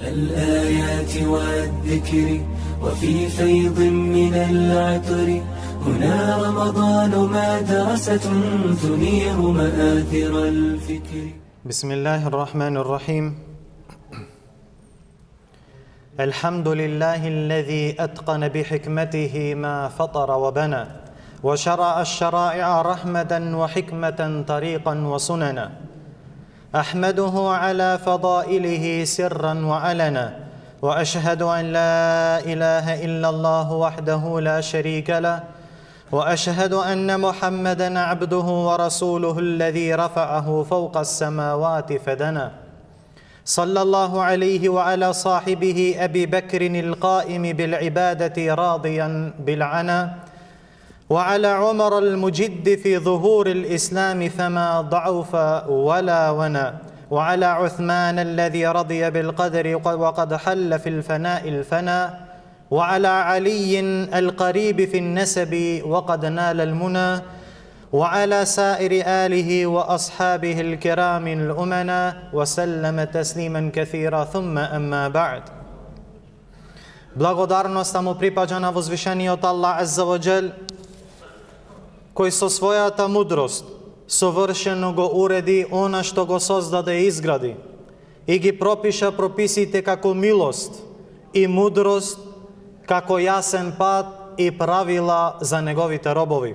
الآيات والذكر وفي فيض من العطر هنا رمضان مدرسة تنير مآثر الفكر. بسم الله الرحمن الرحيم. الحمد لله الذي أتقن بحكمته ما فطر وبنى وشرع الشرائع رحمة وحكمة طريقا وسننا. أحمده على فضائله سرا وعلنا، وأشهد أن لا إله إلا الله وحده لا شريك له، وأشهد أن محمدا عبده ورسوله الذي رفعه فوق السماوات فدنا. صلى الله عليه وعلى صاحبه أبي بكر القائم بالعبادة راضيا بالعنا، وعلى عمر المجد في ظهور الإسلام فما ضعف ولا ونا، وعلى عثمان الذي رضي بالقدر وقد حل في الفناء الفنا، وعلى علي القريب في النسب وقد نال المنى، وعلى سائر آله وأصحابه الكرام الأمنا وسلم تسليما كثيرا ثم أما بعد. Благодарноста му припаѓа на возвишениот Аллах Азза ва Џел, кој со својата мудрост совршено го уреди она што го создаде и изгради и ги пропиша прописите како милост и мудрост, како јасен пат и правила за неговите робови.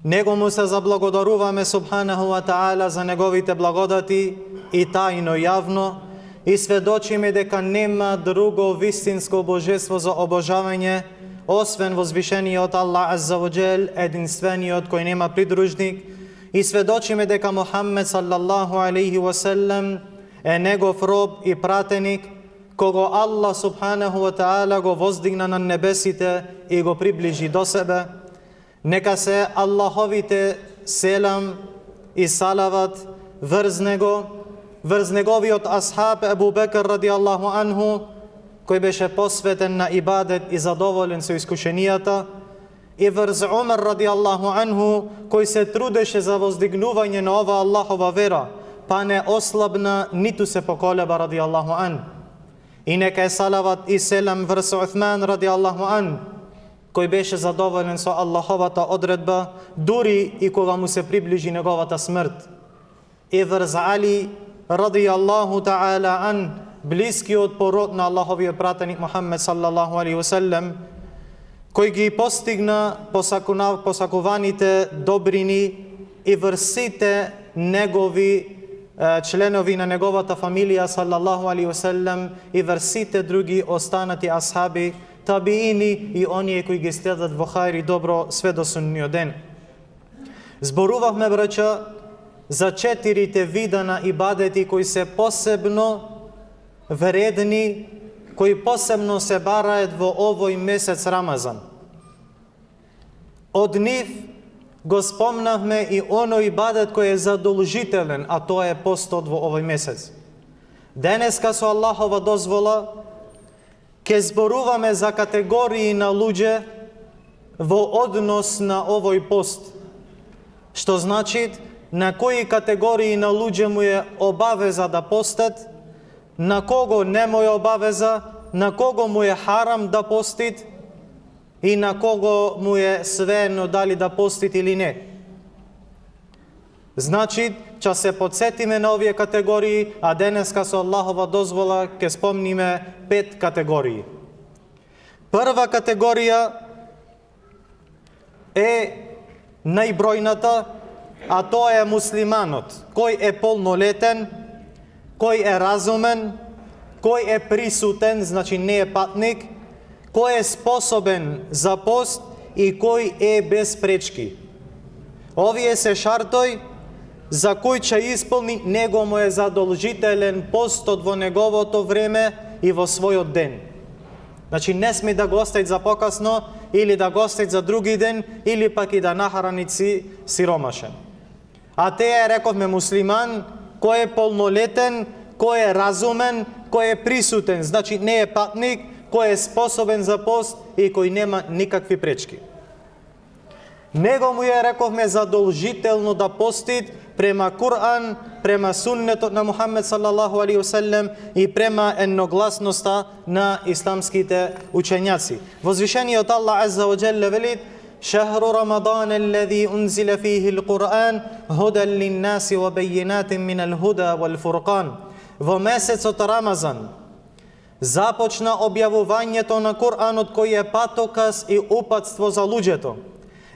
Него му се заблагодаруваме субханаху ва таала за неговите благодати и тајно јавно и сведочиме дека нема друго вистинско божество за обожавање освен возвишениот Аллах Азза ва Џел, единствениот кој нема придружник, и сведочиме дека Мухаммед саллаллаху алейхи ва селем е негов роб и пратеник, кого Аллах субханаху ва таала го воздигна на небесите и го приближи до себе. Нека се Аллаховите селам и салават врз него, врз неговиот асхаб Ебу Бекр ради Аллаху анху, кој беше посветен на ибадет и задоволен со искушенијата, и врз Умар ради Аллаху анху, кој се трудеше за воздигнување на ова Аллахова вера, па не ослабна, ниту се поколеба ради Аллаху ан. И нека е салават и селам врз Уthman ради Аллаху ан, кој беше задоволен со Аллаховата одредба, дури и кога му се приближи неговата смрт. И врз Али ради Аллаху таала ан, блискиот пород на Аллаховиот пратеник Мухаммед саллаллаху алейхи ва селем, кој ги постигна посакуваните добрини и врсите негови членови на неговата фамилија саллаллаху алейхи ва селем и врсите други останати асхаби, табиини и оние кои ги следат во хајр и добро све до судниот ден. Зборувавме, браќа, за 4 вида на ибадети кои се посебно вредни, кои посебно се бараат во овој месец Рамазан. Од нив го спомнавме и оној ибадет кој е задолжителен, а тоа е постот во овој месец. Денеска со Аллахова дозвола ќе зборуваме за категории на луѓе во однос на овој пост, што значи на кои категории на луѓе му е обавеза да постат, на кого не му е обавеза, на кого му е харам да постит и на кого му е свеено дали да постит или не. Значи, ќе се подсетиме на овие категории, а денеска со Аллахова дозвола ќе спомниме 5 категории. Прва категорија е најбројната, а тоа е муслиманот, кој е полнолетен, кој е разумен, кој е присутен, значи не е патник, кој е способен за пост и кој е без пречки. Овие се шартој за кој ќе исполни, него му е задолжителен постот во неговото време и во својот ден. Значи не сме да го остави за покасно или да го остави за други ден или пак и да нахрани сиромашен. А тие рековме муслиман, кој е полнолетен, кој е разумен, кој е присутен, значи не е патник, кој е способен за пост и кој нема никакви пречки. Него му е, рековме, задолжително да постит према Кур'ан, према суннетот на Мухаммед салаллаху алейхи веселем и према едногласноста на исламските учењаци. Возвишениот Аллах азза ва џелле вели: شهر رمضان الذي أنزل فيه القرآن هدى للناس وبينات من الهدى والفرقان. Во месецот Рамазан започна објавувањето на Кур'анот кој е патоказ и упатство за луѓето,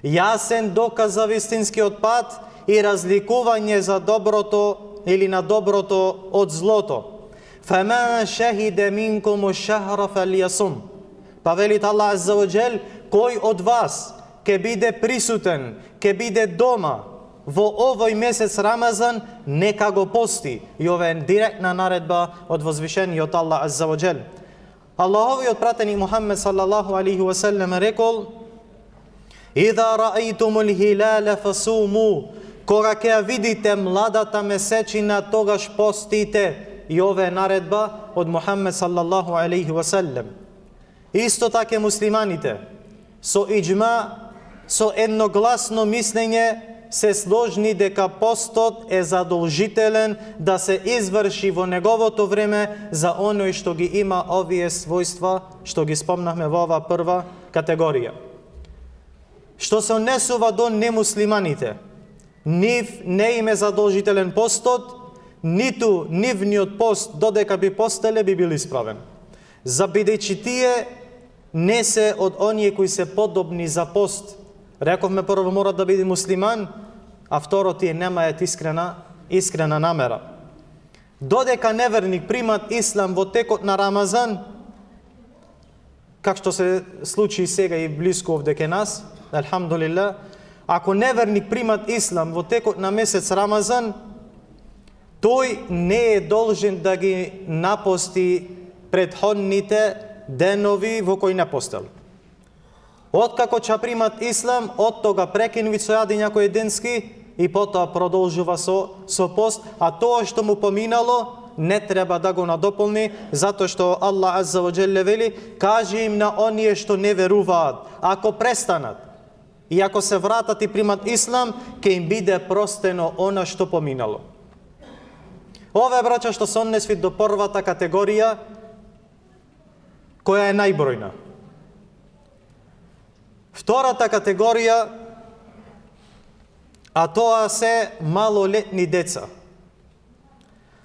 јасен доказ за вистинскиот пат и разликување за доброто или на доброто од злото. فَمَا شَهِدَ مِنْكُمُ الشَّهْرَ فَلْيَصُمْ. Па велит Аллах азза ва џел, кој од вас ке биде присутен, ке биде дома во овој месец Рамазан, нека го пости. И ова е директна наредба од возвишениот Аллах азза ва џел. Аллаховиот пратеник Мухаммед салаллаху алейхи ва селлем рекол: "Ида раъейтумул хилала фасуму", кога ќе видите младата месечина, тогаш постите. И ова е наредба од Мухаммед салаллаху алейхи ва селлем. Исто така муслиманите со иџма, со едногласно мислење се сложни дека постот е задолжителен да се изврши во неговото време за оној што ги има овие својства што ги спомнавме во оваа прва категорија. Што се однесува до немуслиманите, нив не им е задолжителен постот, ниту нивниот пост додека би постеле би бил исправен. За бидејќи тие не се од оние кои се подобни за пост. Рековме прво мора да биде муслиман, а второ тие немаат искрена намера. Додека неверник примат ислам во текот на Рамазан, как што се случи сега и блиску овде ке нас, алхамдулилlah, ако неверник примат ислам во текот на месец Рамазан, тој не е должен да ги напости претходните денови во кои не постел. Откако ќе примат ислам, од тога прекинуви со јади някој денски и потоа продолжува со пост, а тоа што му поминало не треба да го надополни, затоа што Аллах азза ва џелле вели: "Кажи им на оние што не веруваат, ако престанат и ако се вратат и примат ислам, ќе им биде простено она што поминало." Ова е, браќа, што се однесви до првата категорија, која е најбројна. Втората категорија, а тоа се малолетни деца.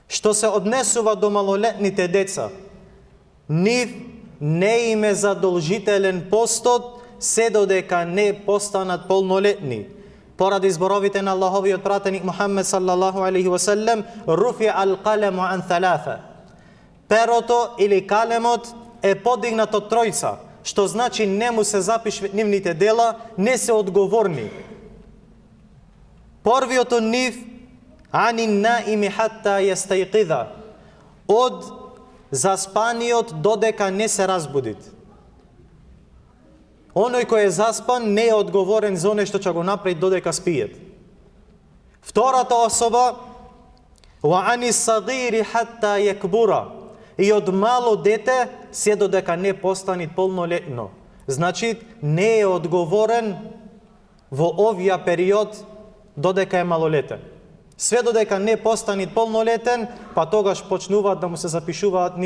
Што се однесува до малолетните деца, нив не им е задолжителен постот се додека не постанат полнолетни. Поради зборовите на Аллаховиот пратеник Мухаммед салаллаху алейхи ва селлем: "Руфи ал-калему ан тhalатha." Перото или калемот е подигнат од тројца, што значи не му се запишуваат нивните дела, не се одговорни. Првиот од нив: "Анин наими хатта јастайқида." Од заспаниот додека не се разбудит. Оној кој е заспан не е одговорен за оној што ќе го направи додека спиет. Втората особа: "Ва ани сагири хатта јакбура." И од мало дете се додека не постани полнолетно. Значи не е одговорен во овија период додека е малолетен. Све додека не постани полнолетен, па тогаш почнуваат да му се запишуваат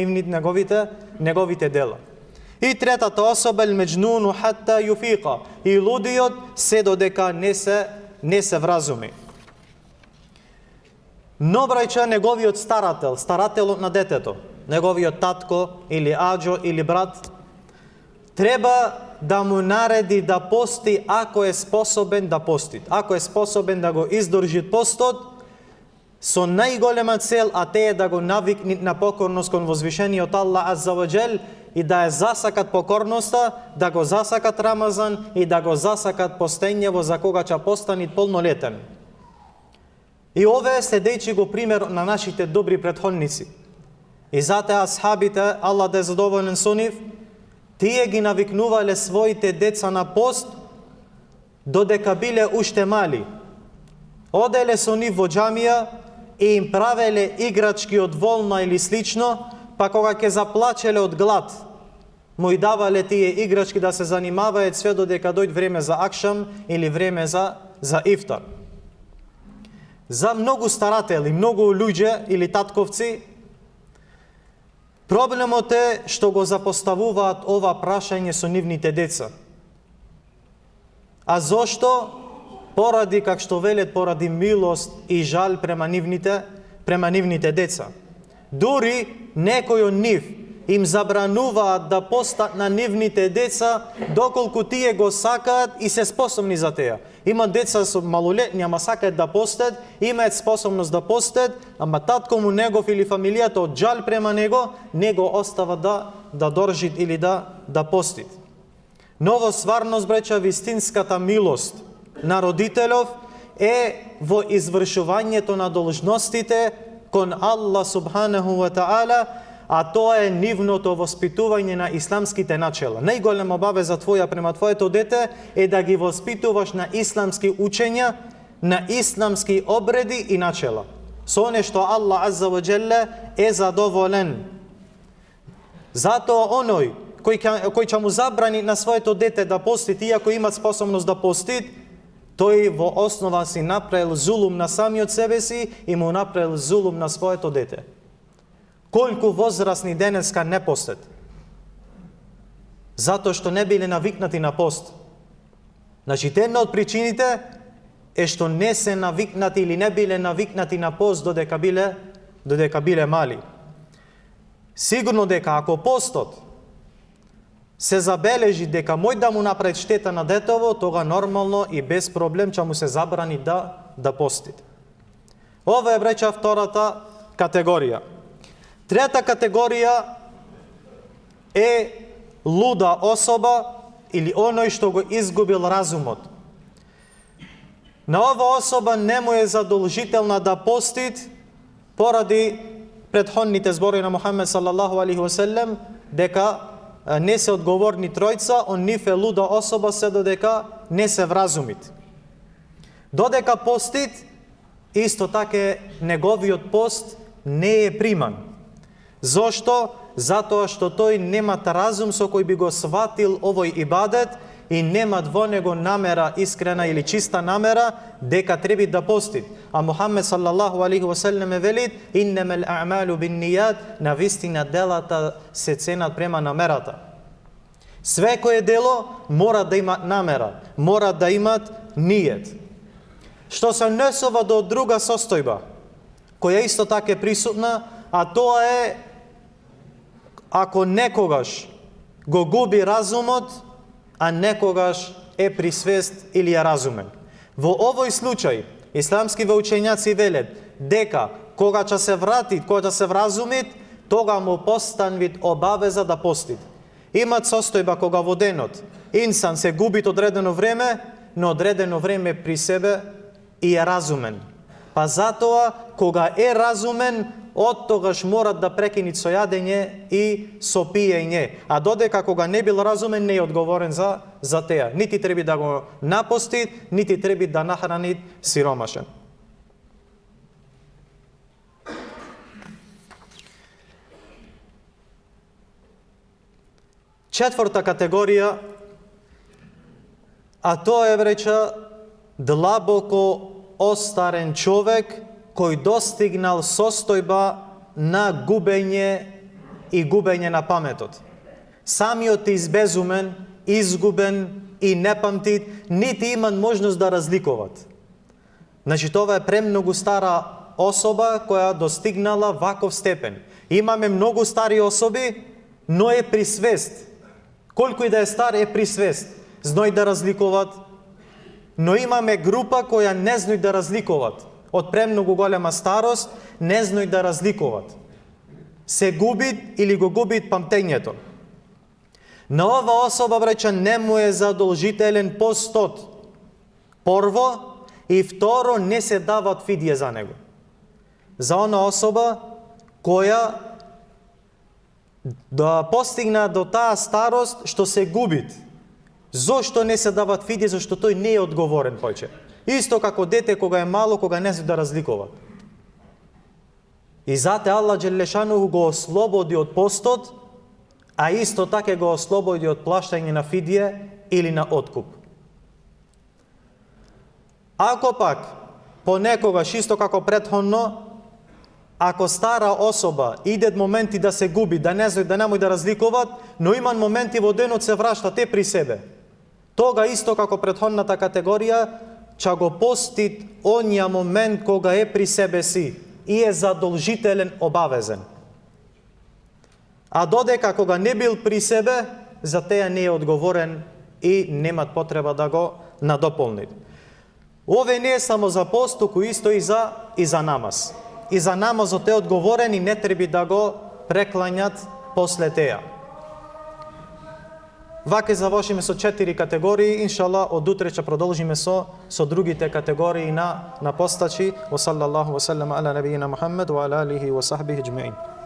неговите дела. И третата особа: "Меџнуну хатта јуфиqa." И лудиот се додека не се вразуми. Но, брајча, неговиот старателот на детето, неговиот татко или аџо или брат, треба да му нареди да пости ако е способен да пости. Ако е способен да го издржи постот, со најголема цел, а те е да го навикни на покорност кон возвишениот Аллах азза ва џел и да ја засакат покорноста, да го засакат Рамазан и да го засакат постењево за кога ќе постани полнолетен. И ове следејќи го пример на нашите добри претходници. И затоа асхабите, Аллах да е задоволен со нив, тие ги навикнувале своите деца на пост додека биле уште мали. Оделе со нив во џамија и им правеле играчки од волна или слично, па кога ќе заплачеле од глад, му и давале тие играчки да се занимаваат све додека дојде време за акшам или време за ифтар. За многу старатели, многу луѓе или татковци, проблемот е што го запоставуваат ова прашање со нивните деца. А зошто? Поради, как што велет, поради милост и жал према нивните деца. Дури некој од нив им забрануваат да постат на нивните деца доколку тие го сакаат и се способни за теја. Има деца со малолетни, ама сакаат да постат, имаат способност да постат, ама татко му негов или фамилијата од жал према него, не го остава да доржит или да постит. Но стварност, бреќа, вистинската милост на родителов е во извршувањето на должностите кон Аллах субханаху ва таала, а тоа е нивното воспитување на исламските начела. Најголема обавеза твоја према твоето дете е да ги воспитуваш на исламски учења, на исламски обреди и начела. Со оне што Аллах азза ва джелле е задоволен. Затоа оној кој ќе му забрани на своето дете да пости, иако има способност да пости, тој во основа си направил зулум на самиот себе си и му направил зулум на своето дете. Колку возрастни денеска не постат? Затоа што не биле навикнати на пост. Значи, една од причините е што не се навикнати или не биле навикнати на пост додека биле мали. Сигурно дека ако постот се забележи дека мој да му направи штета на детево, тога нормално и без проблем ќе му се забрани да пости. Ова е, бреќа, втората категорија. Трета категорија е луда особа или оној што го изгубил разумот. На ова особа не му е задолжителна да постит поради претходните зборови на Мухамед салаллаху алейхи ва селем дека не се одговорни тројца, он нив е луда особа се додека не се вразумит. Додека постит, исто така неговиот пост не е приман. Зошто? Затоа што тој немат разум со кој би го сватил овој ибадет и немат во него намера, искрена или чиста намера, дека треби да постит. А Мухамед салаллаху алейхи ва селем велит: иннемел а'малу биннијат, навистина делата се ценат према намерата. Свекое дело мора да има намера, мора да имат нијет. Што се однесува до друга состојба, која исто така е присутна, а тоа е ако некогаш го губи разумот, а некогаш е при свест или е разумен. Во овој случај, исламскиве учењаци велат дека кога ќе се врати, кога ќе се вразумит, тога му постанвит обавеза да постит. Имат состојба кога во денот инсан се губи одредено време, но одредено време при себе и е разумен. Па затоа, кога е разумен, од тогаш морат да прекинат со јадење и со пиење. А додека кога не бил разумен, не е одговорен за теа. Нити треба да го напости, нити треба да нахрани сиромашен. Четврта категорија, а тоа е, реча, длабоко остарен човек кој достигнал состојба на губење и губење на паметот. Самиот е избезумен, изгубен и не памтит, нити имат можност да разликуваат. Значи, това е премногу стара особа која достигнала ваков степен. Имаме многу стари особи, но е при свест. Колку и да е стар, е при свест. Зној да разликуваат. Но имаме група која не зној да разликуваат. Од премногу голема старост, не зној да разликуваат. Се губит или го губит памтењето. На ова особа, бреќа, не му е задолжителен постот. Прво, и второ, не се дават фидје за него. За она особа која да постигна до таа старост што се губит. Зошто не се дават фидје? Зашто тој не е одговорен повеќе. Исто како дете кога е мало, кога не се да разликува. И зате Аллах Джелешану го ослободи од постот, а исто така го ослободи од плаштање на фидје или на откуп. Ако пак понекогаш исто како претходно, ако стара особа идет моменти да се губи, да не знаат, да немој да разликуваат, но иман моменти во денот се врашта те при себе. Тога исто како претходната категорија, ќе го постит онја момент кога е при себе си и е задолжителен, обавезен. А додека кога не бил при себе, за теја не е одговорен и немат потреба да го надополни. Ове не е само за пост, туку исто и за намаз. И за намазот е одговорен и не треба да го преклањат после теја. Вака завршиме со 4 категории, иншаллах од утре ќе продолжиме со другите категории на постачи. Wa sallallahu wa sallam ala nabiyyina Muhammad wa ala alihi wa sahbihi ajma'in.